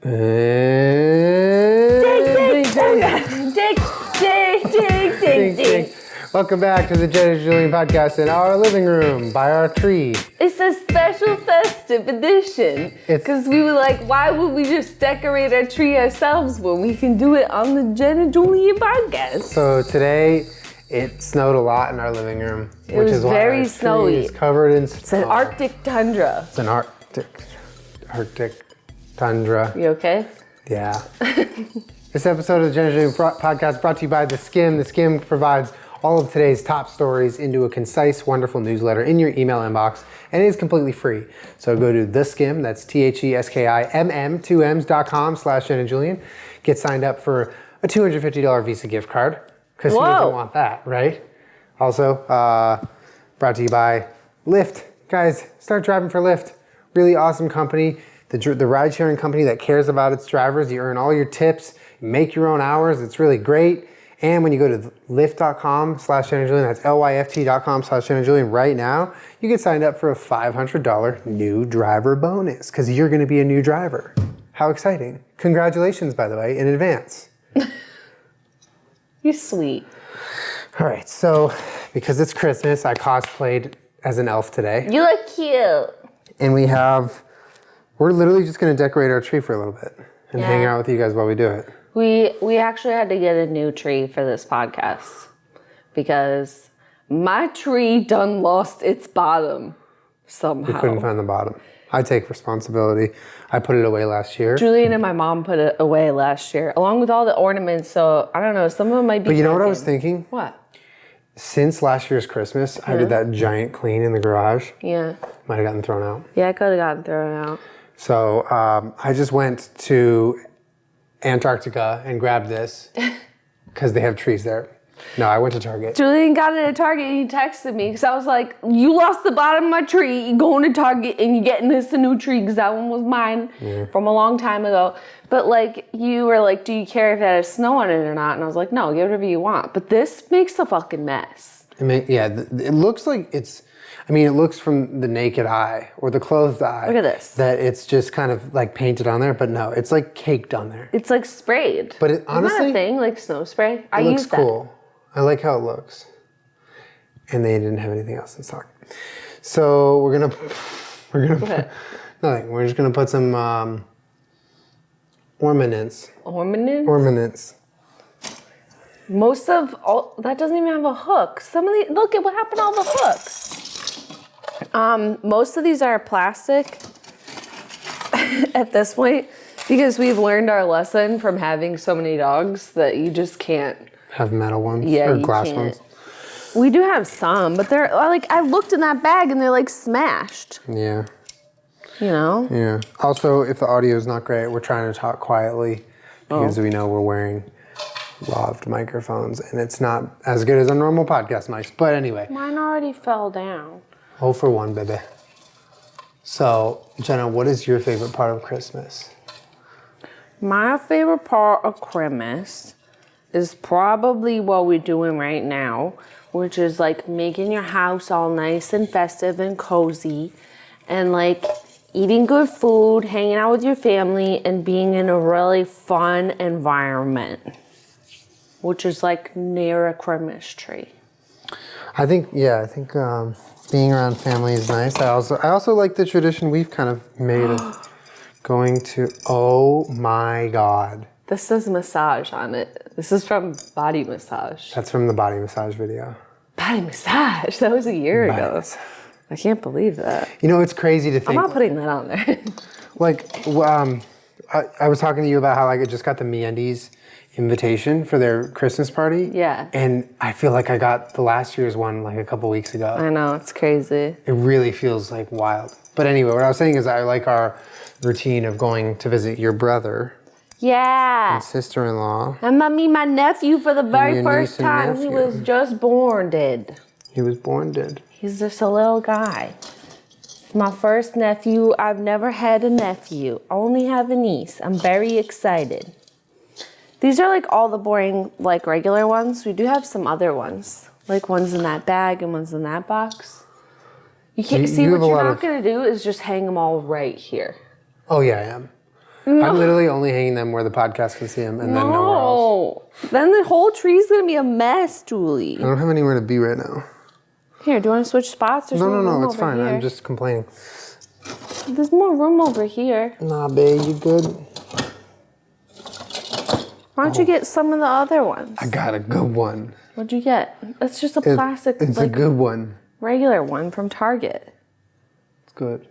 Ding. Welcome back to the Jenna Julien Podcast in our living room by our tree. It's a special festive edition. Because we were like, why would we just decorate our tree ourselves when we can do it on the Jenna Julien Podcast? So today, it snowed a lot in our living room. It was very snowy. It's covered in snow. It's an Arctic tundra. It's an Arctic tundra. You okay? Yeah. This episode of the Jenna Julien Podcast brought to you by The Skim. The Skim provides all of today's top stories into a concise, wonderful newsletter in your email inbox, and it is completely free. So go to The Skim, that's TheSkimm2Ms.com/Jenna Julien. Get signed up for a $250 Visa gift card, because who doesn't want that, right? Also, brought to you by Lyft. Guys, start driving for Lyft. Really awesome company. The ride-sharing company that cares about its drivers. You earn all your tips, you make your own hours. It's really great. And when you go to lyft.com/Jenna Julien, that's lyft.com/Jenna Julien right now, you get signed up for a $500 new driver bonus because you're going to be a new driver. How exciting. Congratulations, by the way, in advance. You're sweet. All right, so because it's Christmas, I cosplayed as an elf today. You look cute. And we're literally just going to decorate our tree for a little bit and hang out with you guys while we do it. We actually had to get a new tree for this podcast because my tree done lost its bottom somehow. We couldn't find the bottom. I take responsibility. I put it away last year. Julian and my mom put it away last year, along with all the ornaments. So I don't know, some of them might be. But you know what I was thinking? What? Since last year's Christmas, I did that giant clean in the garage. Yeah. Might have gotten thrown out. Yeah, I could have gotten thrown out. So I just went to Antarctica and grabbed this because they have trees there. No, I went to Target. Julian got it at Target and he texted me because I was like, you lost the bottom of my tree, you going to Target and you getting this a new tree because that one was mine from a long time ago. But like, you were like, do you care if it has snow on it or not? And I was like, no, get whatever you want. But this makes a fucking mess. It looks like it looks from the naked eye or the closed eye. Look at this. That it's just kind of like painted on there, but no, it's like caked on there. It's like sprayed. But it honestly, isn't that a thing, like snow spray? It looks cool. I like how it looks. And they didn't have anything else in stock. So we're gonna nothing. We're just gonna put some ornaments. Ornaments. Most of all that doesn't even have a hook. Look at what happened to all the hooks. Most of these are plastic at this point because we've learned our lesson from having so many dogs that you just can't have metal ones or glass ones. We do have some, but they're like, I looked in that bag and they're like smashed. Yeah. You know? Yeah. Also, if the audio is not great, we're trying to talk quietly because we know we're wearing laved microphones and it's not as good as our normal podcast mics. But anyway. Mine already fell down. 0 for 1, baby. So, Jenna, what is your favorite part of Christmas? My favorite part of Christmas is probably what we're doing right now, which is like making your house all nice and festive and cozy and like eating good food, hanging out with your family, and being in a really fun environment, which is like near a Christmas tree. I think being around family is nice. I also like the tradition we've kind of made of going to, oh my God. This says massage on it. This is from Body Massage. That's from the Body Massage video. Body Massage? That was a year ago. I can't believe that. You know, it's crazy to think. I'm not putting that on there. I was talking to you about how I just got the MeUndies invitation for their Christmas party. Yeah. And I feel like I got the last year's one like a couple weeks ago. I know, it's crazy. It really feels like wild. But anyway, what I was saying is I like our routine of going to visit your brother. Yeah. And sister-in-law. And my nephew for the very first time. He was just born dead. He was born dead. He's just a little guy. It's my first nephew. I've never had a nephew. I only have a niece. I'm very excited. These are like all the boring, like regular ones. We do have some other ones. Like ones in that bag and ones in that box. You can't see what you're not going to do is just hang them all right here. Oh yeah, I am. I'm literally only hanging them where the podcast can see them and then nowhere else. Then the whole tree's going to be a mess, Julie. I don't have anywhere to be right now. Here, do you want to switch spots? No, it's fine. Here. I'm just complaining. There's more room over here. Nah, babe, you good? Why don't you get some of the other ones? I got a good one. What'd you get? That's just a plastic. It's a good one. Regular one from Target. It's good.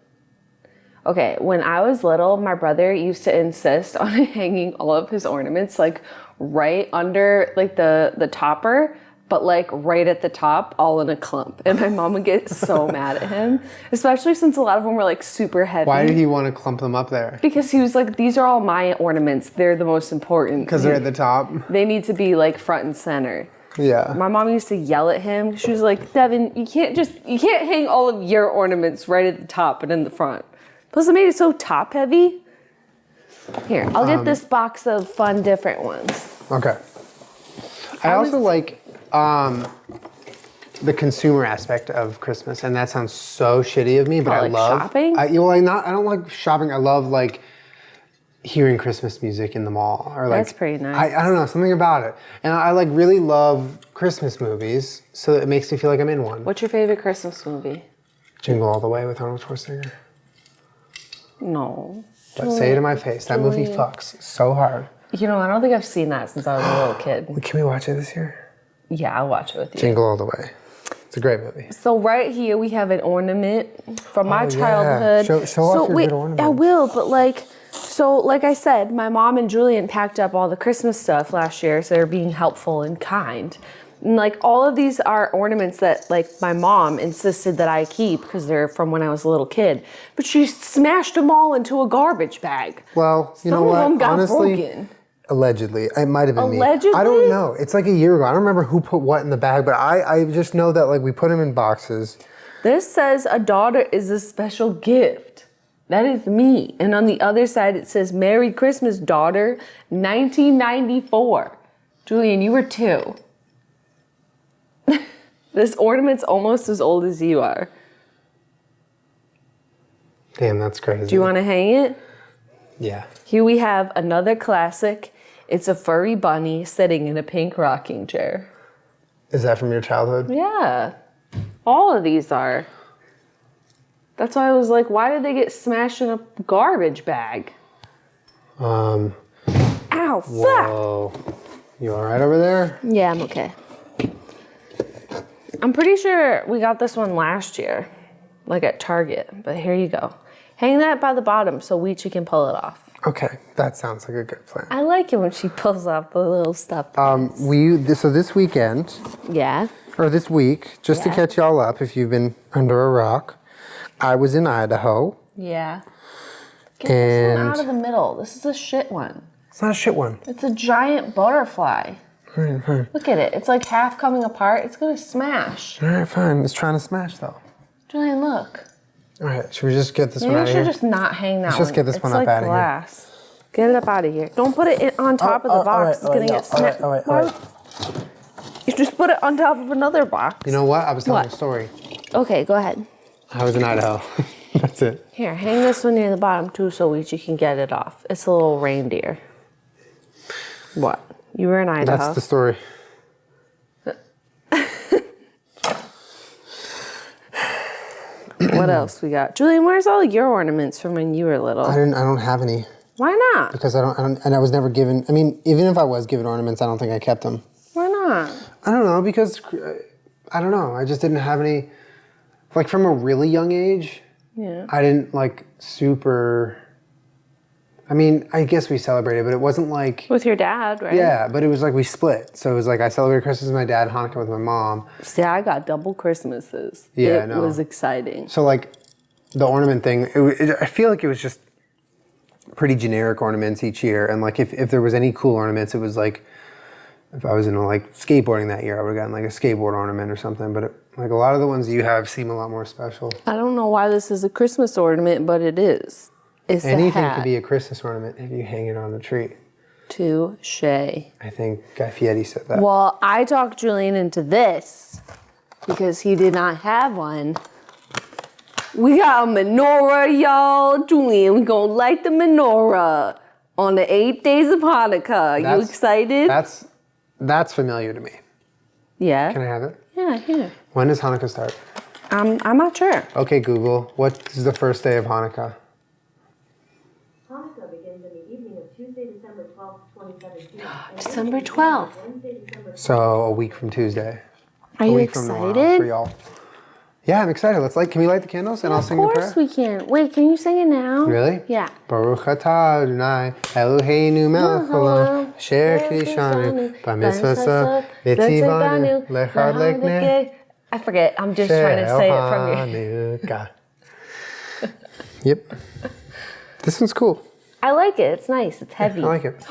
Okay, when I was little, my brother used to insist on hanging all of his ornaments like right under like the topper, but like right at the top, all in a clump. And my mom would get so mad at him, especially since a lot of them were like super heavy. Why did he want to clump them up there? Because he was like, these are all my ornaments. They're the most important. Because they're at the top? They need to be like front and center. Yeah. My mom used to yell at him. She was like, Devin, you can't hang all of your ornaments right at the top and in the front. Plus, it made it so top heavy. Here, I'll get this box of fun different ones. Okay. I also like the consumer aspect of Christmas, and that sounds so shitty of me, but I love shopping. I don't like shopping. I love like hearing Christmas music in the mall, or like that's pretty nice. I don't know, something about it, and I like really love Christmas movies, so it makes me feel like I'm in one. What's your favorite Christmas movie? Jingle All the Way with Arnold Schwarzenegger. No. But say it in my face. That movie fucks so hard. You know, I don't think I've seen that since I was a little kid. Can we watch it this year? Yeah, I'll watch it with you. Jingle All the Way. It's a great movie. So right here we have an ornament from my childhood. Show off your good ornament. I will, but like I said, my mom and Julian packed up all the Christmas stuff last year, so they're being helpful and kind. And like all of these are ornaments that like my mom insisted that I keep because they're from when I was a little kid. But she smashed them all into a garbage bag. Well, you know what? Some of them got Honestly, broken. Allegedly. It might have been Allegedly? me. I don't know. It's like a year ago. I don't remember who put what in the bag, but I just know that like we put them in boxes. This says a daughter is a special gift. That is me. And on the other side it says Merry Christmas, daughter, 1994. Julian, you were 2. This ornament's almost as old as you are. Damn, that's crazy. Do you want to hang it? Yeah. Here we have another classic. It's a furry bunny sitting in a pink rocking chair. Is that from your childhood? Yeah. All of these are. That's why I was like, why did they get smashed in a garbage bag? Ow, fuck! Whoa. You all right over there? Yeah, I'm okay. I'm pretty sure we got this one last year, like at Target, but here you go. Hang that by the bottom so Weechi can pull it off. Okay, that sounds like a good plan. I like it when she pulls off the little stuff. So this weekend, Yeah. or this week, just to catch y'all up if you've been under a rock, I was in Idaho. Yeah. Get this one out of the middle. This is a shit one. It's not a shit one. It's a giant butterfly. Fine. Look at it. It's like half coming apart. It's going to smash. All right, fine. It's trying to smash, though. Julian, look. All right, should we just get this Maybe one out we of should here? just not hang that one. Let's just get this one up out of here. Glass. Get it up out of here. Don't put it on top of the box. It's going to get smashed. All right. You just put it on top of another box. You know what? I was telling a story. Okay, go ahead. I was in Idaho. That's it. Here, hang this one near the bottom too so you can get it off. It's a little reindeer. What? You were in Idaho. That's the story. What else we got? Julian, where's all your ornaments from when you were little? I don't have any. Why not? Because I don't, and I was never given, I mean, even if I was given ornaments, I don't think I kept them. Why not? I don't know, because, I don't know, I just didn't have any, like from a really young age, I didn't like super, I mean, I guess we celebrated, but it wasn't like... With your dad, right? Yeah, but it was like we split. So it was like I celebrated Christmas with my dad, Hanukkah with my mom. See, I got double Christmases. Yeah, It was exciting. So like the ornament thing, I feel like it was just pretty generic ornaments each year. And like if there was any cool ornaments, it was like, if I was into like skateboarding that year, I would have gotten like a skateboard ornament or something. But like a lot of the ones you have seem a lot more special. I don't know why this is a Christmas ornament, but it is. It's Anything could be a Christmas ornament if you hang it on a tree. Touche. I think Guy Fieri said that. Well, I talked Julian into this because he did not have one. We got a menorah, y'all. Julian, we gonna light the menorah. On the 8 days of Hanukkah. You excited? That's familiar to me. Yeah. Can I have it? Yeah, here. When does Hanukkah start? I'm not sure. Okay, Google. What is the first day of Hanukkah? Hanukkah begins in the evening of Tuesday, December 12th, 2017. December 12th. So a week from Tuesday. Are you excited? For y'all. Yeah, I'm excited. Can we light the candles and I'll sing the prayer? Of course we can. Wait, can you sing it now? Really? Yeah. Baruch atah Adonai Eloheinu melech haolam asher kiddushanu b'mitzvah v'tzivanu lechad lekneh. I forget. I'm just trying to say it from you. Yep. This one's cool. I like it. It's nice. It's heavy. I like it.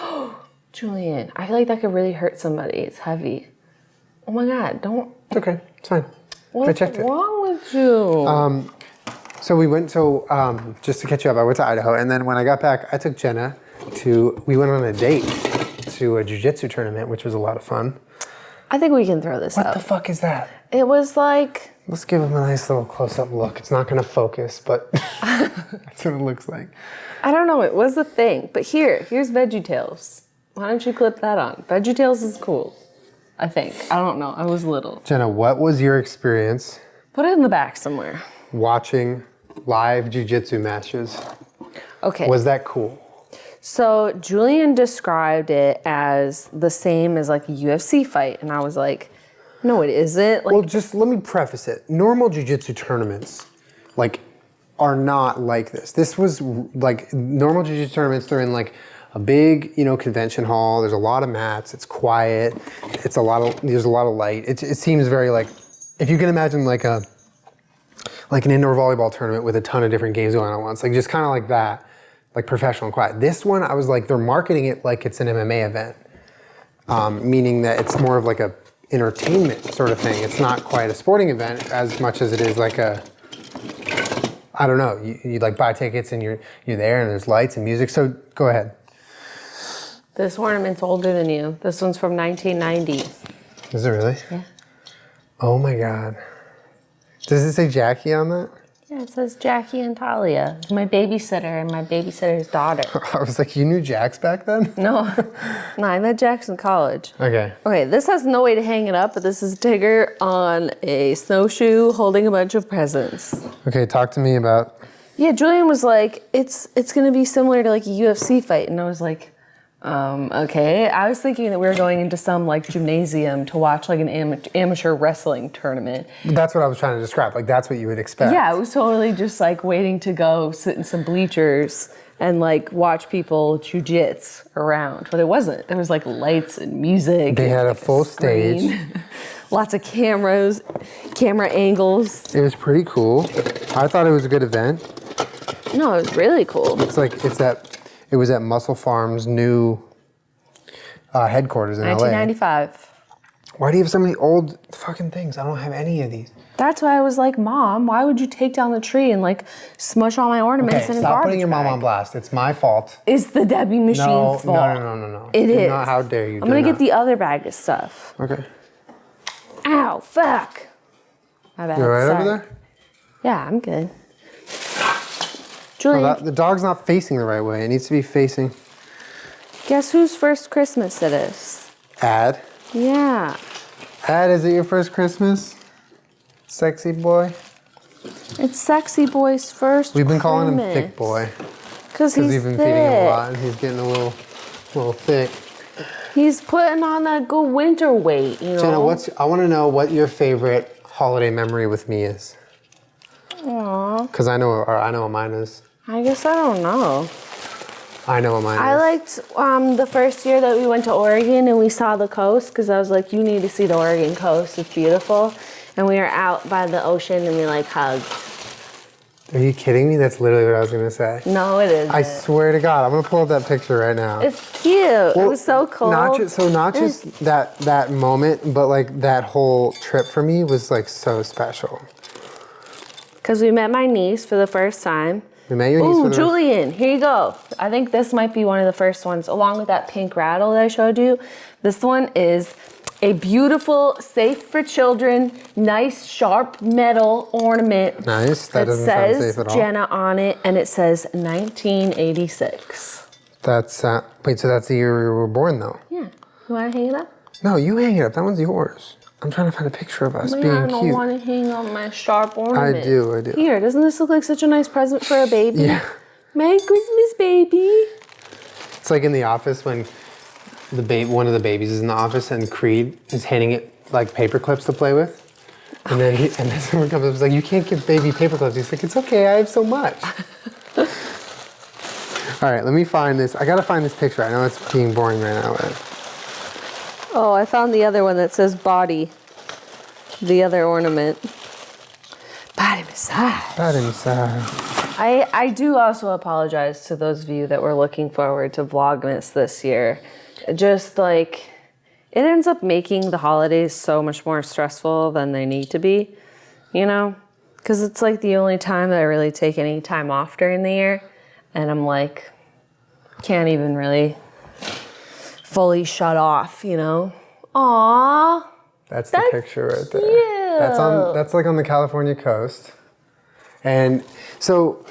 Julian, I feel like that could really hurt somebody. It's heavy. Oh my God, don't. It's okay. It's fine. What's wrong with you? So just to catch you up, I went to Idaho, and then when I got back, I took Jenna we went on a date to a jiu-jitsu tournament, which was a lot of fun. I think we can throw this up. What the fuck is that? It was like... Let's give him a nice little close-up look. It's not going to focus, but that's what it looks like. I don't know. It was a thing. But here's VeggieTales. Why don't you clip that on? VeggieTales is cool. I think. I don't know. I was little. Jenna, what was your experience? Put it in the back somewhere. Watching live jiu-jitsu matches. Okay. Was that cool? So Julian described it as the same as like a UFC fight. And I was like, no, it isn't. Well, just let me preface it. Normal jiu-jitsu tournaments, are not like this. This was like normal jiu-jitsu tournaments. They're in like a big, convention hall. There's a lot of mats. It's quiet. There's a lot of light. It seems very if you can imagine like an indoor volleyball tournament with a ton of different games going on at once, just kind of like that, like professional and quiet. This one, I was like, they're marketing it like it's an MMA event, meaning that it's more of like a entertainment sort of thing. It's not quite a sporting event as much as it is like I don't know. You like buy tickets and you're there and there's lights and music. So go ahead. This ornament's older than you. This one's from 1990. Is it really? Yeah. Oh my God. Does it say Jackie on that? Yeah, it says Jackie and Talia. It's my babysitter and my babysitter's daughter. I was like, you knew Jax back then? No, I met Jax in college. Okay. Okay, this has no way to hang it up, but this is Tigger on a snowshoe holding a bunch of presents. Okay, talk to me about... Yeah, Julian was like, it's going to be similar to like a UFC fight. And I was like, okay. I was thinking that we were going into some like gymnasium to watch like an amateur wrestling tournament. That's what I was trying to describe. Like that's what you would expect. Yeah, it was totally just like waiting to go sit in some bleachers and like watch people jiu-jitsu around. But it wasn't. There was like lights and music. They had like a full stage. Lots of cameras, camera angles. It was pretty cool. I thought it was a good event. No, it was really cool. It was at Muscle Farm's new headquarters in 1995. LA. Why do you have so many old fucking things? I don't have any of these. That's why I was like, Mom, why would you take down the tree and like smush all my ornaments in a garbage bag? Stop putting your mom on blast. It's my fault. It's the Debbie machine's fault. No. It is. How dare you? I'm gonna get the other bag of stuff. Okay. Ow, fuck. My bad. You all right Sorry. over there? Yeah, I'm good. Julian, The dog's not facing the right way. It needs to be facing. guess whose first Christmas it is? Ad. Yeah. Ad, is it your first Christmas? Sexy boy. It's Sexy Boy's first We've been calling him Christmas. Thick Boy. Because We've he's been thick. feeding him a lot and he's getting a little thick. He's putting on that good winter weight, you know? Jenna, I want to know what your favorite holiday memory with me is. Aww. Because I know what mine is. I guess I don't know. I know what mine is. I liked the first year that we went to Oregon and we saw the coast because I was like, you need to see the Oregon coast. It's beautiful. And we were out by the ocean and we like hugged. Are you kidding me? That's literally what I was going to say. No, it isn't. I swear to God. I'm going to pull up that picture right now. It's cute. It was so cool. Not just that moment, but like that whole trip for me was like so special. Because we met my niece for the first time. We met your niece for the Julian, here you go. I think this might be one of the first ones, along with that pink rattle that I showed you. This one is a beautiful, safe for children, nice, sharp metal ornament. Nice. That doesn't sound safe at all. It says Jenna on it, and it says 1986. That's, wait, so that's the year you were born, though? Yeah. You want to hang it up? No, you hang it up. That one's yours. I'm trying to find a picture of us being cute. I don't want to hang up my sharp ornament. I do. Here, doesn't this look like such a nice present for a baby? Yeah. Merry Christmas, baby. It's like in The Office when one of the babies is in the office and Creed is handing it like paper clips to play with. And then someone comes up and is like, you can't give baby paper clips. He's like, it's okay, I have so much. All right, let me find this. I gotta find this picture. I know it's being boring right now. But... Oh, I found the other one that says body. The other ornament. Body massage. Body massage. I do also apologize to those of you that were looking forward to Vlogmas this year. Just like, it ends up making the holidays so much more stressful than they need to be, you know? Because it's like the only time that I really take any time off during the year. And I'm like, can't even really fully shut off, you know? Aww. That's the picture right there. Cute. That's like on the California coast. And so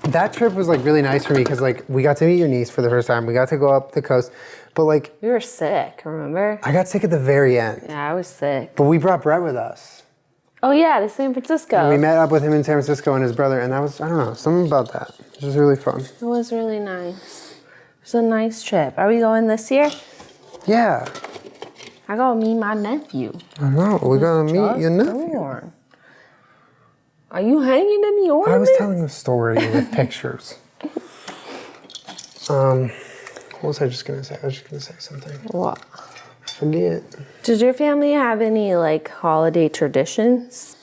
that trip was like really nice for me because like we got to meet your niece for the first time. We got to go up the coast, but like you were sick, remember? I got sick at the very end. Yeah, I was sick. But we brought Brett with us. Oh yeah, to San Francisco. And we met up with him in San Francisco and his brother, and that was, I don't know, something about that. It was really fun. It was really nice. It was a nice trip. Are we going this year? Yeah. I gotta meet my nephew. I know, we gotta meet your nephew. Born. Are you hanging in the ornament? I was telling a story with pictures. What was I just gonna say? I was just gonna say something. What? Forget. Did your family have any like holiday traditions?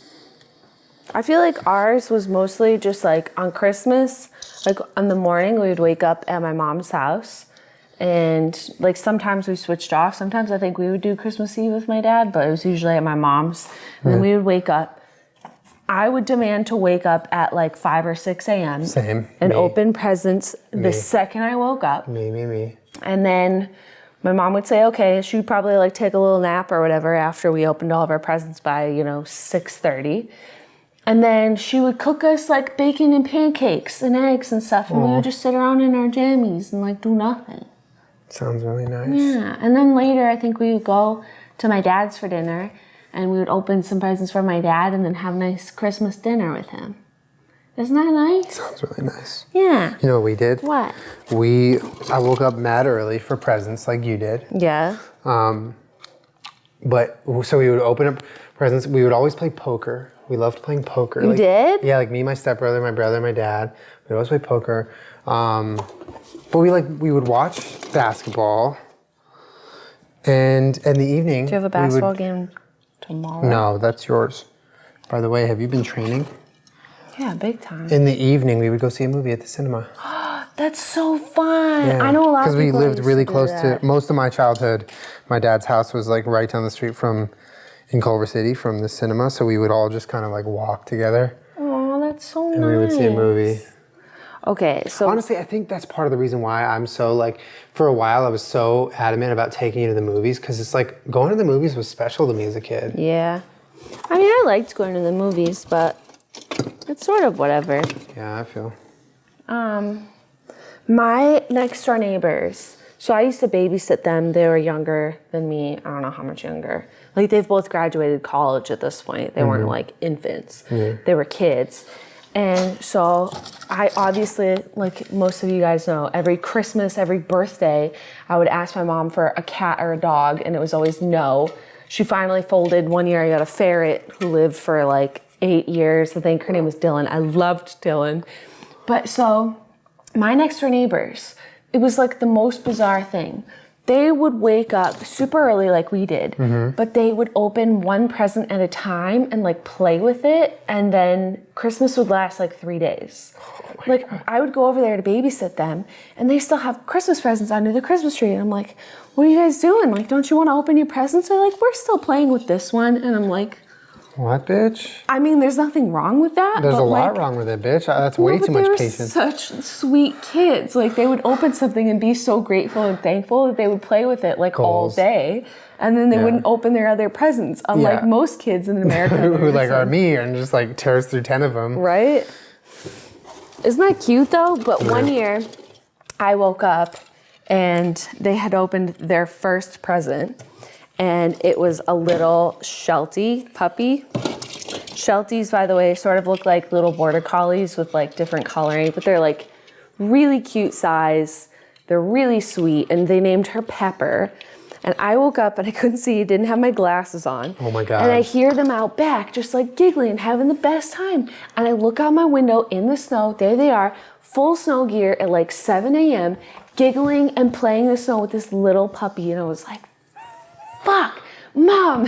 I feel like ours was mostly just like on Christmas, like in the morning we would wake up at my mom's house and like sometimes we switched off. Sometimes I think we would do Christmas Eve with my dad, but it was usually at my mom's. And then we would wake up. I would demand to wake up at like 5 or 6 a.m. Same. And me. open presents Me. the second I woke up. Me. And then my mom would say, okay, she'd probably like take a little nap or whatever after we opened all of our presents by, 6:30. And then she would cook us like bacon and pancakes and eggs and stuff. And we would just sit around in our jammies and like do nothing. Sounds really nice. Yeah. And then later I think we would go to my dad's for dinner and we would open some presents for my dad and then have a nice Christmas dinner with him. Isn't that nice? Sounds really nice. Yeah. You know what we did? What? I woke up mad early for presents like you did. Yeah. But so we would open up presents. We would always play poker. We loved playing poker. You did? Yeah, like me, my stepbrother, my brother, my dad. We'd always play poker. But we would watch basketball. And in the evening, Do you have a basketball game tomorrow? No, that's yours. By the way, have you been training? Yeah, big time. In the evening, we would go see a movie at the cinema. That's so fun. Yeah. I know a lot of people. Because we lived really close to most of my childhood. My dad's house was like right down the street in Culver City from the cinema. So we would all just kind of like walk together. Oh, that's so nice. And we would see a movie. Okay, so. Honestly, I think that's part of the reason why I'm so like, for a while I was so adamant about taking you to the movies. Because it's like, going to the movies was special to me as a kid. Yeah. I mean, I liked going to the movies, but it's sort of whatever. Yeah, I feel. My next door neighbors, so I used to babysit them. They were younger than me. I don't know how much younger. Like they've both graduated college at this point. They weren't like infants. They were kids. And so I obviously, like most of you guys know, every Christmas, every birthday, I would ask my mom for a cat or a dog and it was always no. She finally folded. One year I got a ferret who lived for like 8 years. I think her name was Dylan. I loved Dylan. But so my next door neighbors, it was like the most bizarre thing. They would wake up super early like we did, but they would open one present at a time and like play with it. And then Christmas would last like 3 days. Like I would go over there to babysit them and they still have Christmas presents under the Christmas tree. And I'm like, what are you guys doing? Like, don't you want to open your presents? They're like, we're still playing with this one. And I'm like, what, bitch? I mean, there's nothing wrong with that. There's a lot wrong with it, bitch. That's way too much patience. Such sweet kids. Like they would open something and be so grateful and thankful that they would play with it like all day, and then they wouldn't open their other presents. Unlike most kids in America, who like are me and just like tears through 10 of them. Right? Isn't that cute though? But one year, I woke up and they had opened their first present, and it was a little Sheltie puppy. Shelties, by the way, sort of look like little border collies with like different coloring, but they're like really cute size. They're really sweet, and they named her Pepper. And I woke up and I couldn't see, didn't have my glasses on. Oh my God. And I hear them out back, just like giggling, having the best time. And I look out my window in the snow, there they are, full snow gear at like 7 a.m., giggling and playing in the snow with this little puppy. And I was like, fuck, Mom,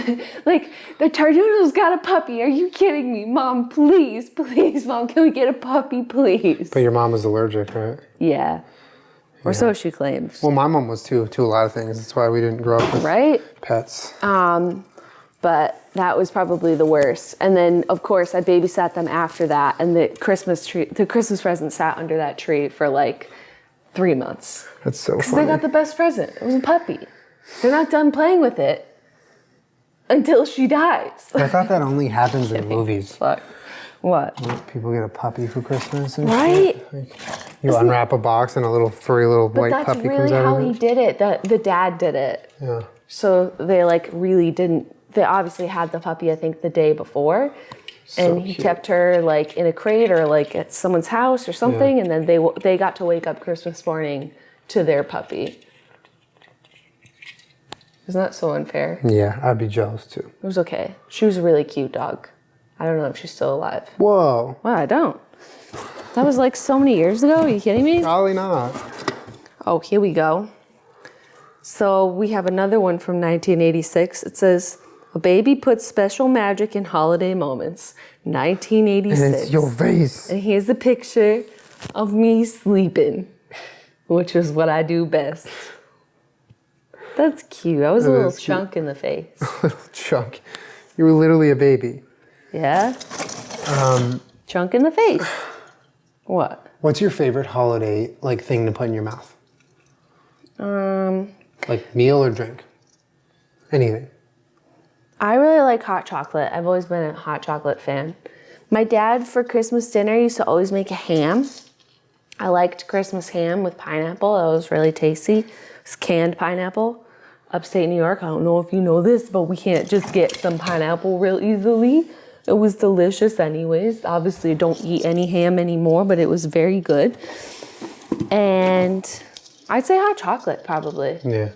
like the Tarduno's got a puppy. Are you kidding me? Mom, please, Mom, can we get a puppy, please? But your mom was allergic, right? Yeah. Or so she claims. Well, my mom was too, to a lot of things. That's why we didn't grow up with pets. But that was probably the worst. And then, of course, I babysat them after that, and the Christmas present sat under that tree for like 3 months. That's so funny. Because they got the best present. It was a puppy. They're not done playing with it until she dies. I thought that only happens in movies. Fuck. What? People get a puppy for Christmas and right? shit. Like, you unwrap a box and a little furry little white puppy comes out of it. That's really how he did it. The dad did it. Yeah. So they like really didn't. They obviously had the puppy, I think, the day before, and he kept her like in a crate or like at someone's house or something, and then they got to wake up Christmas morning to their puppy. Isn't that so unfair? Yeah, I'd be jealous too. It was okay. She was a really cute dog. I don't know if she's still alive. Whoa. Well, I don't. That was like so many years ago. Are you kidding me? Probably not. Oh, here we go. So we have another one from 1986. It says, "A baby puts special magic in holiday moments." 1986. And it's your face. And here's a picture of me sleeping, which is what I do best. That's cute. I was a little chunk in the face. A little chunk. You were literally a baby. Yeah? Chunk in the face. What? What's your favorite holiday like thing to put in your mouth? Like meal or drink? Anything. I really like hot chocolate. I've always been a hot chocolate fan. My dad, for Christmas dinner, used to always make a ham. I liked Christmas ham with pineapple. That was really tasty. It's canned pineapple. Upstate New York, I don't know if you know this, but we can't just get some pineapple real easily. It was delicious anyways. Obviously, I don't eat any ham anymore, but it was very good. And I'd say hot chocolate, probably. Yeah.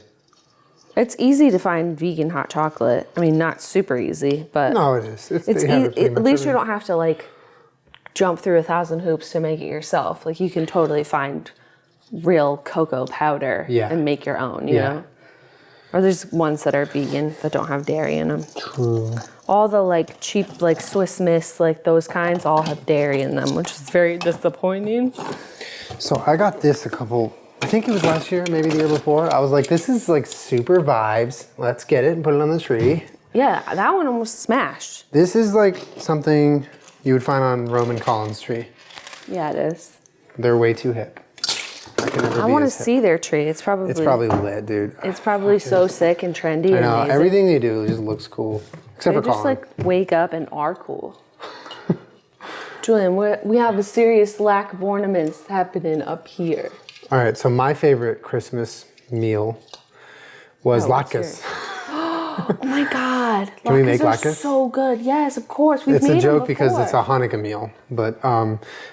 It's easy to find vegan hot chocolate. I mean, not super easy, but No, it is. at least you don't have to like jump through 1,000 hoops to make it yourself. Like you can totally find real cocoa powder and make your own, you know? Or there's ones that are vegan that don't have dairy in them. True. All the like cheap like Swiss Miss, like those kinds all have dairy in them, which is very disappointing. So I got this I think it was last year, maybe the year before. I was like, this is like super vibes. Let's get it and put it on the tree. Yeah, that one almost smashed. This is like something you would find on Roman Collins' tree. Yeah, it is. They're way too hip. I want to see their tree. It's probably lit, dude. It's probably so sick and trendy. I know. Amazing. Everything they do just looks cool. Except for just Colin. like wake up and are cool. Julian, we have a serious lack of ornaments happening up here. All right, so my favorite Christmas meal was latkes. Oh my God. Can we make are latkes? So good. Yes, of course. We've It's made a joke them because before. it's a Hanukkah meal. But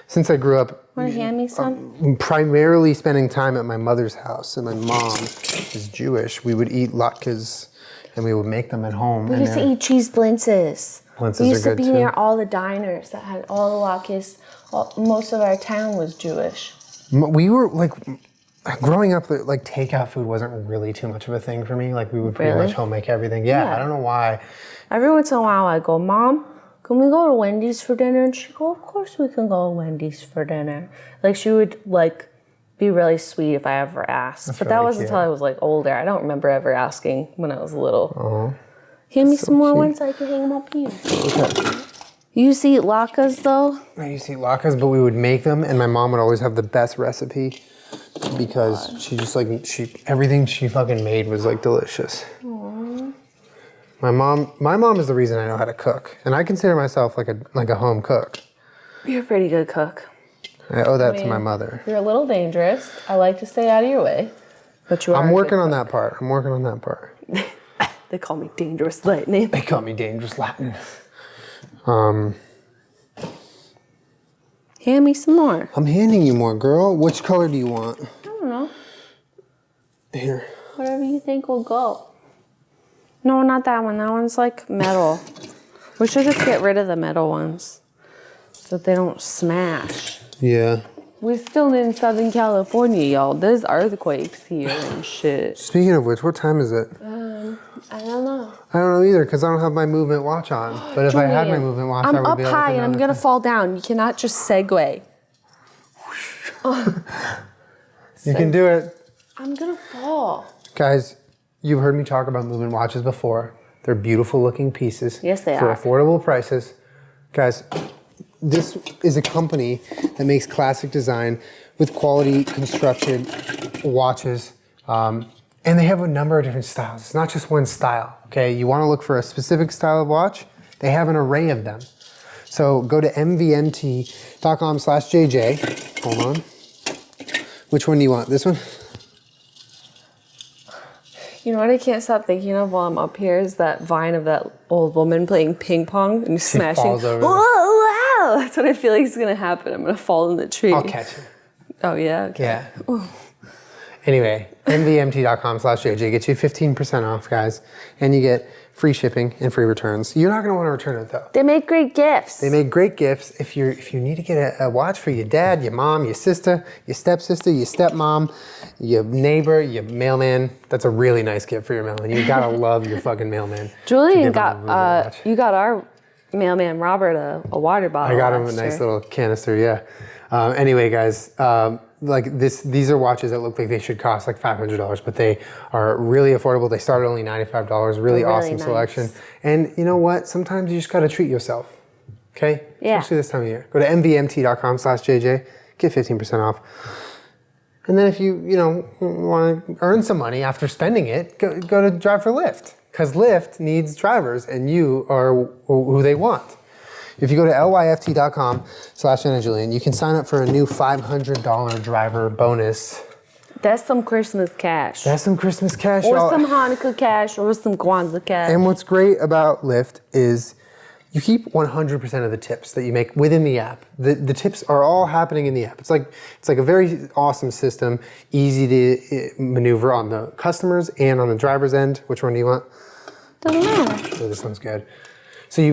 since I grew up Want to hand me some? primarily spending time at my mother's house, and my mom is Jewish, we would eat latkes and we would make them at home. We used to eat cheese blintzes. Blintzes We used are to good be too. near all the diners that had all the latkes. Most of our town was Jewish. We were like, growing up, like takeout food wasn't really too much of a thing for me. Like we would pretty much home make everything. Yeah, I don't know why. Every once in a while I go, Mom, can we go to Wendy's for dinner? And she'd go, of course we can go to Wendy's for dinner. Like she would like be really sweet if I ever asked. But that wasn't until I was like older. I don't remember ever asking when I was little. Hand me some more ones so I can hang them up here. Okay. You used to eat latkes though? I used to eat latkes, but we would make them, and my mom would always have the best recipe because she just like everything she fucking made was like delicious. Aww. My mom is the reason I know how to cook, and I consider myself like a home cook. You're a pretty good cook. I owe that to my mother. You're a little dangerous. I like to stay out of your way. But you are. I'm working on that part. They call me Dangerous Lightning. They call me Dangerous Lightning. Hand me some more. I'm handing you more, girl. Which color do you want? I don't know. Here. Whatever you think will go. No, not that one. That one's like metal. We should just get rid of the metal ones so that they don't smash. Yeah. We're still in Southern California, y'all. There's earthquakes here and shit. Speaking of which, what time is it? I don't know. I don't know either because I don't have my movement watch on. But if I had my movement watch, I would be able to. I'm up high and I'm going to fall down. You cannot just segue. You can do it. I'm going to fall. Guys, you've heard me talk about movement watches before. They're beautiful looking pieces. Yes, they for are. affordable prices. Guys, this is a company that makes classic design with quality constructed watches. And they have a number of different styles. It's not just one style, okay? You wanna look for a specific style of watch? They have an array of them. So go to mvmt.com/JJ. Hold on. Which one do you want? This one? You know what I can't stop thinking of while I'm up here is that vine of that old woman playing ping pong and smashing. Falls over. Whoa, wow! That's what I feel like is gonna happen. I'm gonna fall in the tree. I'll catch it. Oh yeah? Okay. Yeah. Anyway, mvmt.com/JJ gets you 15% off, guys. And you get free shipping and free returns. You're not gonna wanna return it though. They make great gifts. They make great gifts. If you need to get a watch for your dad, your mom, your sister, your stepsister, your stepmom, your neighbor, your mailman, that's a really nice gift for your mailman. You gotta love your fucking mailman. Julian you got our mailman Robert a water bottle. I got him a nice little canister, yeah. Anyway, guys, these are watches that look like they should cost like $500, but they are really affordable. They start at only $95. Really awesome selection. And you know what? Sometimes you just gotta treat yourself. Okay? Yeah. Especially this time of year. Go to mvmt.com/JJ, get 15% off. And then if you want to earn some money after spending it, go to Drive for Lyft. Because Lyft needs drivers and you are who they want. If you go to lyft.com/Jenna Julien, you can sign up for a new $500 driver bonus. That's some Christmas cash. That's some Christmas cash, or y'all. some Hanukkah cash, or some Kwanzaa cash. And what's great about Lyft is you keep 100% of the tips that you make within the app. The tips are all happening in the app. It's like a very awesome system, easy to maneuver on the customers and on the driver's end. Which one do you want? Doesn't matter. Oh, this one's good. So you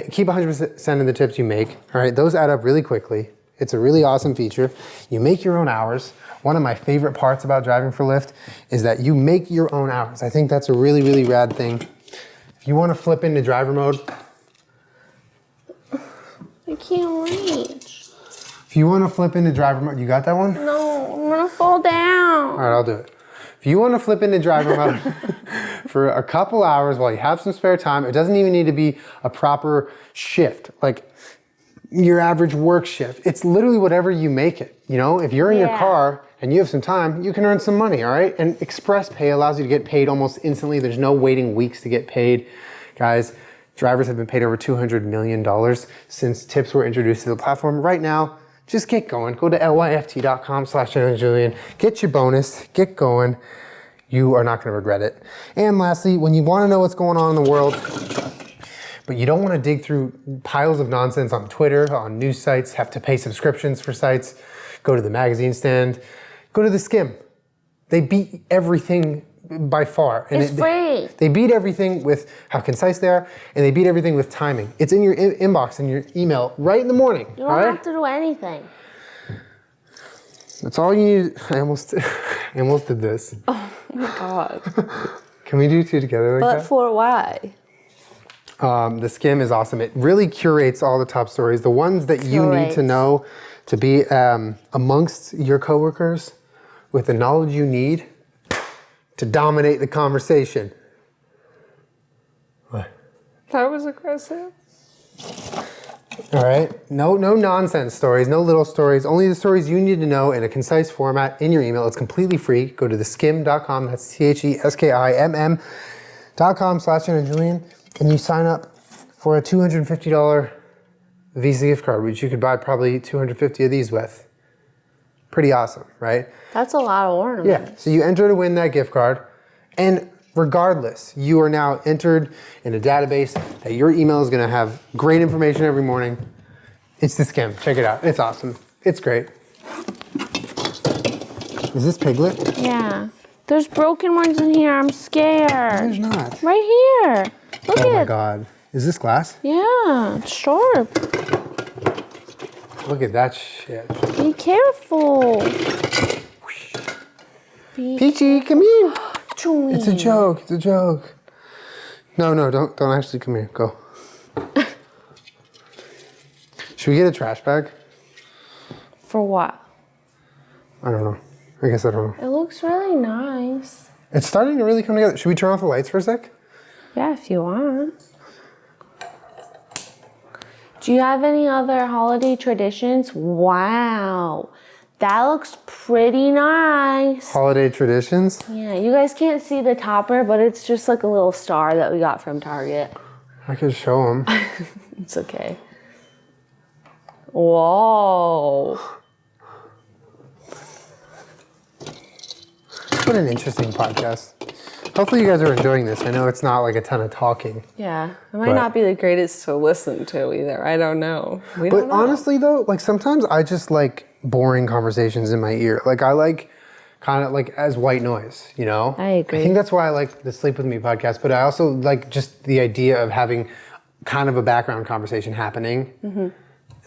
keep 100% of the tips you make. All right, those add up really quickly. It's a really awesome feature. You make your own hours. One of my favorite parts about driving for Lyft is that you make your own hours. I think that's a really, really rad thing. If you want to flip into driver mode, I can't reach. if you want to flip into driver mode, you got that one? No, I'm gonna fall down. All right, I'll do it. If you want to flip into driver mode for a couple hours while you have some spare time, it doesn't even need to be a proper shift, like your average work shift. It's literally whatever you make it. You know, if you're in your car and you have some time, you can earn some money, all right? And Express Pay allows you to get paid almost instantly. There's no waiting weeks to get paid. Guys, drivers have been paid over $200 million since tips were introduced to the platform. Right now, just get going. Go to lyft.com/Jenna Julien. Get your bonus. Get going. You are not going to regret it. And lastly, when you want to know what's going on in the world, but you don't want to dig through piles of nonsense on Twitter, on news sites, have to pay subscriptions for sites, go to the magazine stand, go to the Skim. They beat everything by far. And it's free. They beat everything with how concise they are, and they beat everything with timing. It's in your inbox, in your email, right in the morning. You don't have to do anything. That's all you need. I almost did this. Oh my God. Can we do two together like that? But for why? The Skim is awesome. It really curates all the top stories, the ones that you need to know to be amongst your coworkers with the knowledge you need to dominate the conversation. What? That was aggressive. All right, no nonsense stories, no little stories, only the stories you need to know in a concise format in your email. It's completely free. Go to theskim.com, that's TheSkimm.com/Jenna Julien, and you sign up for a $250 Visa gift card, which you could buy probably 250 of these with. Pretty awesome, right? That's a lot of ornaments. Yeah, so you enter to win that gift card, and regardless, you are now entered in a database that your email is gonna have great information every morning. It's the Skim, check it out, it's awesome, it's great. Is this Piglet? Yeah. There's broken ones in here, I'm scared. There's not. Right here. Look at it. Oh my God, is this glass? Yeah, it's sharp. Look at that shit. Be careful. Peachy, come here. Chewy. It's a joke. It's a joke. No, don't actually come here. Go. Should we get a trash bag? For what? I don't know. I guess I don't know. It looks really nice. It's starting to really come together. Should we turn off the lights for a sec? Yeah, if you want. Do you have any other holiday traditions? Wow. That looks pretty nice. Holiday traditions? Yeah, you guys can't see the topper, but it's just like a little star that we got from Target. I could show them. It's okay. Whoa. What an interesting podcast. Hopefully you guys are enjoying this. I know it's not like a ton of talking. Yeah, it might not be the greatest to listen to either. I don't know. We don't know. Honestly though, like sometimes I just like boring conversations in my ear. Like I like kind of like as white noise, you know? I agree. I think that's why I like the Sleep With Me podcast, but I also like just the idea of having kind of a background conversation happening. Mm-hmm.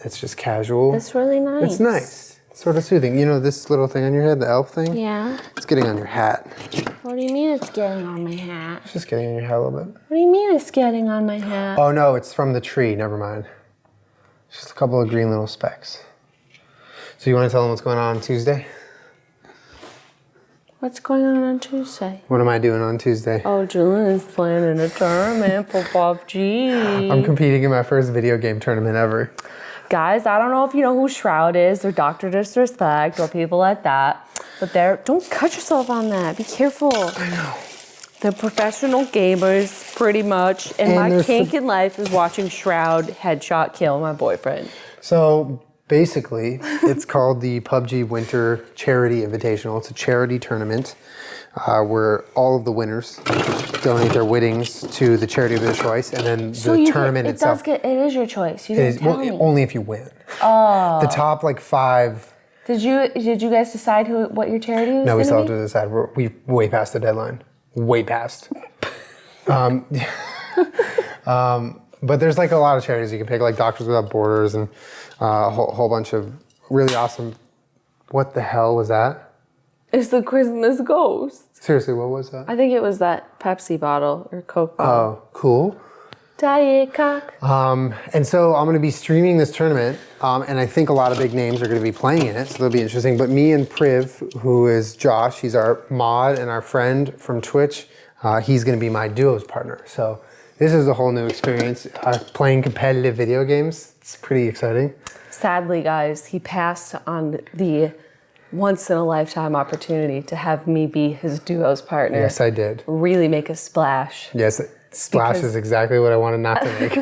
It's just casual. It's really nice. It's nice. It's sort of soothing. You know this little thing on your head, the elf thing? Yeah. It's getting on your hat. What do you mean it's getting on my hat? It's just getting on your hat a little bit. What do you mean it's getting on my hat? Oh no, it's from the tree. Never mind. Just a couple of green little specks. So you want to tell them what's going on Tuesday? What's going on Tuesday? What am I doing on Tuesday? Oh, Julian is playing in a tournament for PUBG. I'm competing in my first video game tournament ever. Guys, I don't know if you know who Shroud is or Dr. Disrespect or people like that, but don't cut yourself on that. Be careful. I know. They're professional gamers, pretty much, and my kink in life is watching Shroud headshot kill my boyfriend. So basically, it's called the PUBG Winter Charity Invitational. It's a charity tournament where all of the winners donate their winnings to the charity of their choice, and then the tournament itself. It is your choice. You didn't tell me. Only if you win. Oh. The top like 5. Did you guys decide what your charity was? No, we still have be? to decide. We're way past the deadline. Way past. But there's like a lot of charities you can pick, like Doctors Without Borders and a whole bunch of really awesome. What the hell was that? It's the Christmas ghost. Seriously, what was that? I think it was that Pepsi bottle or Coke bottle. Oh, cool. Diet Coke. And so I'm going to be streaming this tournament, and I think a lot of big names are going to be playing in it, so it'll be interesting. But me and Priv, who is Josh, he's our mod and our friend from Twitch, he's going to be my duos partner. So this is a whole new experience, playing competitive video games. It's pretty exciting. Sadly, guys, he passed on the once-in-a-lifetime opportunity to have me be his duos partner. Yes, I did. Really make a splash. Yes, splash is exactly what I wanted not to make.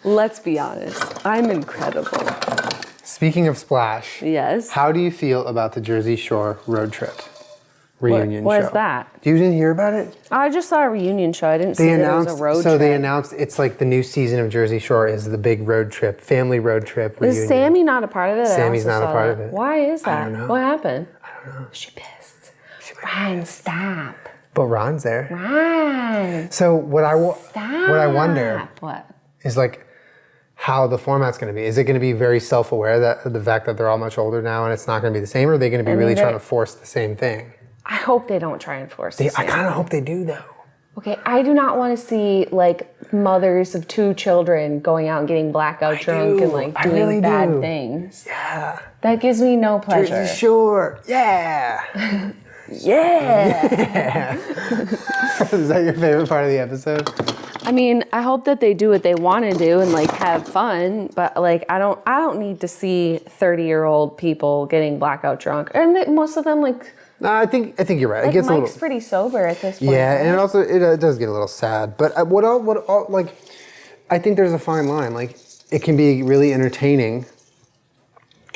Let's be honest, I'm incredible. Speaking of splash, Yes. how do you feel about the Jersey Shore road trip reunion What show? is that? You didn't hear about it? I just saw a reunion show. I didn't see that it was a road trip. They announced it's like the new season of Jersey Shore is the big road trip, family road trip reunion. Is Sammy not a part of it? Sammy's not a part of it. Why is that? I don't know. What happened? I don't know. She pissed. Ryan, stop. But Ron's there. Ryan. So what I wonder What? is like how the format's going to be. Is it going to be very self-aware that the fact that they're all much older now and it's not going to be the same, or are they going to be really trying to force the same thing? I hope they don't try and force it. I kind of hope they do though. Okay, I do not want to see like mothers of 2 children going out and getting blackout drunk and like doing really bad things. Yeah. That gives me no pleasure. Jersey Shore. Yeah. Yeah. Is that your favorite part of the episode? I mean, I hope that they do what they want to do and like have fun, but like I don't need to see 30-year-old people getting blackout drunk. And most of them like I think you're right. like It gets Mike's a little pretty sober at this point. Yeah, right? and it also it does get a little sad. But I think there's a fine line. Like it can be really entertaining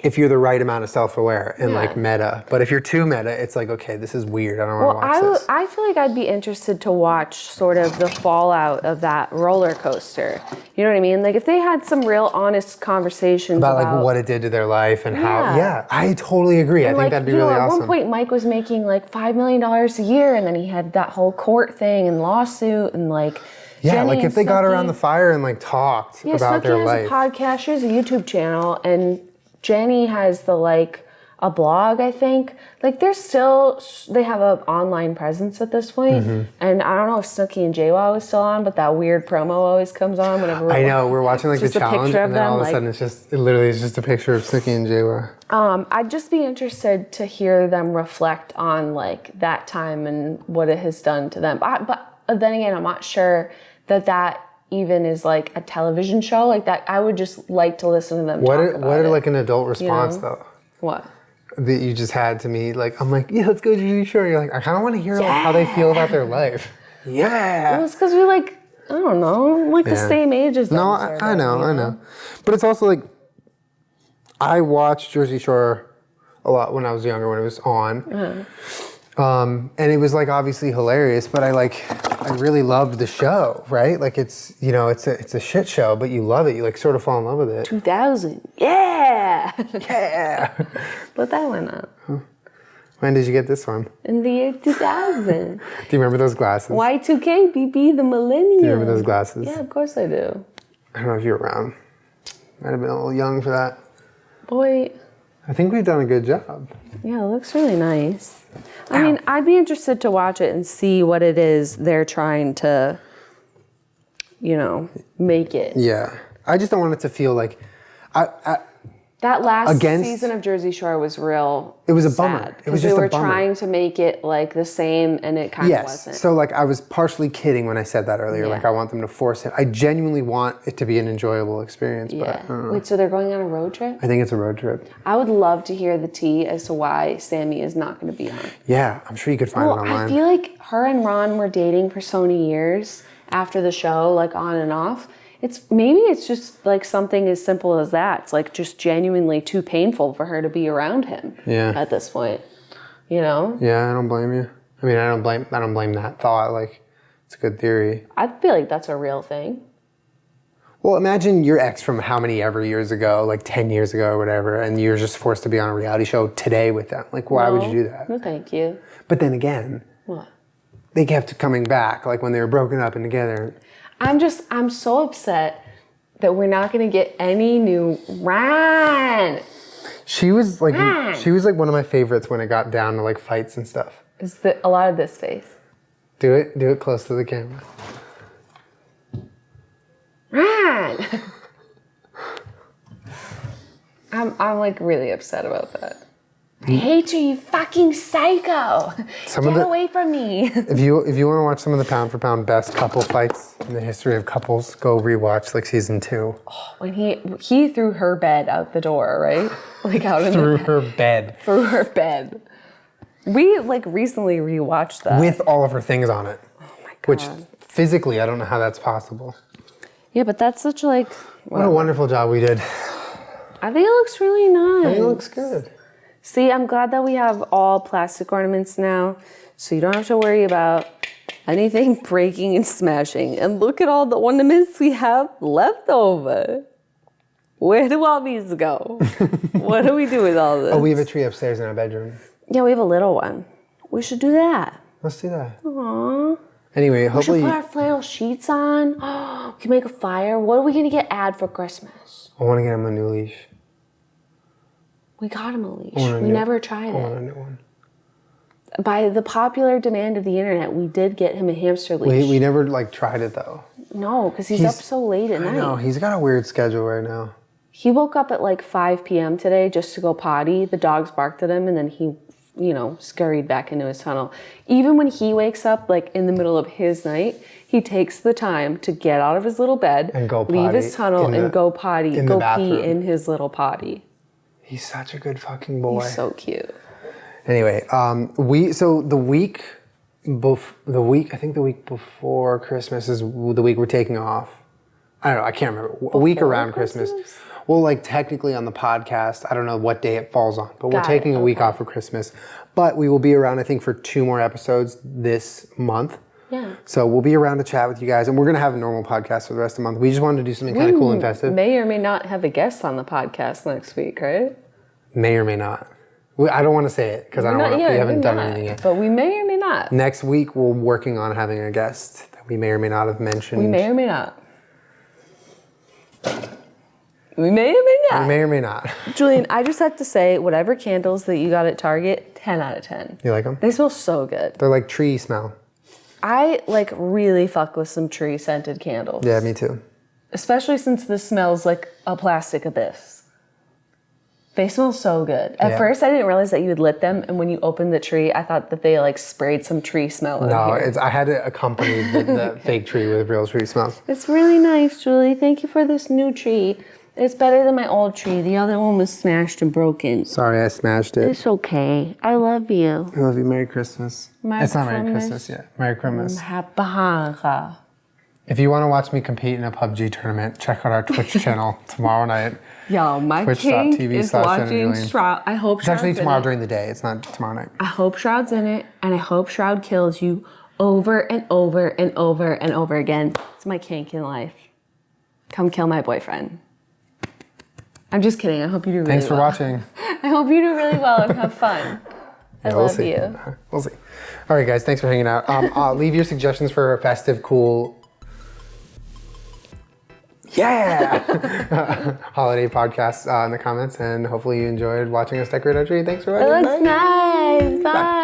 if you're the right amount of self-aware and like meta. But if you're too meta, it's like, okay, this is weird. I don't want to watch this. I feel like I'd be interested to watch sort of the fallout of that roller coaster. You know what I mean? Like if they had some real honest conversations about like what it did to their life and how, I totally agree. And I think that'd be really awesome. At one point, Mike was making like $5 million a year, and then he had that whole court thing and lawsuit and like. Yeah, Jenny like if they got around the fire and like talked about their life. Snooki has a podcast, she has a YouTube channel, and Jenny has a blog, I think. Like they have an online presence at this point. And I don't know if Snooki and JWoww is still on, but that weird promo always comes on whenever we're watching like the challenge, and then all of a sudden it literally is just a picture of Snooki and JWoww. I'd just be interested to hear them reflect on like that time and what it has done to them. But then again, I'm not sure that even is like a television show like that. I would just like to listen to them what talk about are it. like an adult response though? What? That you just had to me, like I'm like, yeah, let's go to the show. You're like, I kind of want to hear like how they feel about their life. Yeah. Well, it's because we're like, I don't know, like the same age as them. No, I know. But it's also like, I watched Jersey Shore a lot when I was younger, when it was on. And it was like obviously hilarious, but I really loved the show, right? Like it's a shit show, but you love it. You like sort of fall in love with it. 2000, yeah. Put that one up. When did you get this one? In the year 2000. Do you remember those glasses? Y2K, BB, the millennium. Do you remember those glasses? Yeah, of course I do. I don't know if you were around. Might have been a little young for that. Boy. I think we've done a good job. Yeah, it looks really nice. I mean, I'd be interested to watch it and see what it is they're trying to, make it. Yeah. I just don't want it to feel like... That last season of Jersey Shore was real. It was a bummer. It was just a bummer. They were trying to make it like the same, and it kind of wasn't. So like I was partially kidding when I said that earlier. Yeah. Like I want them to force it. I genuinely want it to be an enjoyable experience. Yeah. But I don't know. Wait, so they're going on a road trip? I think it's a road trip. I would love to hear the tea as to why Sammy is not going to be on. Yeah, I'm sure you could find it online. I feel like her and Ron were dating for so many years after the show, like on and off. Maybe it's just like something as simple as that. It's like just genuinely too painful for her to be around him at this point. Yeah, I don't blame you. I mean, I don't blame that thought. Like, it's a good theory. I feel like that's a real thing. Well, imagine your ex from how many ever years ago, like 10 years ago or whatever, and you're just forced to be on a reality show today with them. Like, why would you do that? No, thank you. But then again, what? They kept coming back, like when they were broken up and together. I'm so upset that we're not going to get any new Ron. She was like one of my favorites when it got down to like fights and stuff. Is a lot of this face. Do it close to the camera. Ron. I'm like really upset about that. I hate you, you fucking psycho. Get away from me. If you want to watch some of the pound for pound best couple fights in the history of couples, go rewatch like season 2. Oh, when he threw her bed out the door, right? Like out in through her bed. Through her bed. We like recently rewatched that. With all of her things on it. Oh my God. Which physically, I don't know how that's possible. Yeah, but that's such like... What a wonderful job we did. I think it looks really nice. I think it looks good. See, I'm glad that we have all plastic ornaments now, so you don't have to worry about anything breaking and smashing. And look at all the ornaments we have left over. Where do all these go? What do we do with all this? Oh, we have a tree upstairs in our bedroom. Yeah, we have a little one. We should do that. Let's do that. Aww. Anyway, hopefully... We should put our flannel sheets on. We can make a fire. What are we going to get Ad for Christmas? I want to get him a new leash. We got him a leash. We never tried it. I want a new one. By the popular demand of the internet, we did get him a hamster leash. We never like tried it though. No, because he's up so late at night. I know, he's got a weird schedule right now. He woke up at like 5 p.m. today just to go potty. The dogs barked at him and then he, scurried back into his tunnel. Even when he wakes up like in the middle of his night, he takes the time to get out of his little bed, and go potty, leave his tunnel and go potty, go bathroom. pee in his little potty. He's such a good fucking boy. He's so cute. Anyway, the week before Christmas is the week we're taking off. I don't know, I can't remember. A week around Christmas. Well, like technically on the podcast, I don't know what day it falls on, but we're taking a week off for Christmas. But we will be around, I think, for 2 more episodes this month. Yeah. So we'll be around to chat with you guys, and we're going to have a normal podcast for the rest of the month. We just wanted to do something kind of cool and festive. May or may not have a guest on the podcast next week, right? May or may not. I don't want to say it because we haven't done anything yet. But we may or may not. Next week, we're working on having a guest that we may or may not have mentioned. We may or may not. We may or may not. We may or may not. Julien, I just have to say, whatever candles that you got at Target, 10 out of 10. You like them? They smell so good. They're like tree smell. I like really fuck with some tree scented candles. Yeah, me too. Especially since this smells like a plastic abyss. They smell so good. At first, I didn't realize that you had lit them, and when you opened the tree, I thought that they like sprayed some tree smell in here. No, I had to accompany the fake tree with real tree smell. It's really nice, Julie. Thank you for this new tree. It's better than my old tree. The other one was smashed and broken. Sorry, I smashed it. It's okay. I love you. I love you. Merry Christmas. It's not Merry Christmas yet. Merry Christmas. Happy Hanukkah. If you want to watch me compete in a PUBG tournament, check out our Twitch channel tomorrow night. Yo, my king is watching Shroud. I hope Shroud's actually tomorrow during the day. It's not tomorrow night. I hope Shroud's in it, and I hope Shroud kills you over and over and over and over again. It's my kink in life. Come kill my boyfriend. I'm just kidding. I hope you do really well. Thanks for watching. I hope you do really well and have fun. I love you. We'll see. All right, guys. Thanks for hanging out. Leave your suggestions for a festive, cool... holiday podcast in the comments, and hopefully you enjoyed watching us decorate our tree. Thanks for watching. It looks nice. Bye.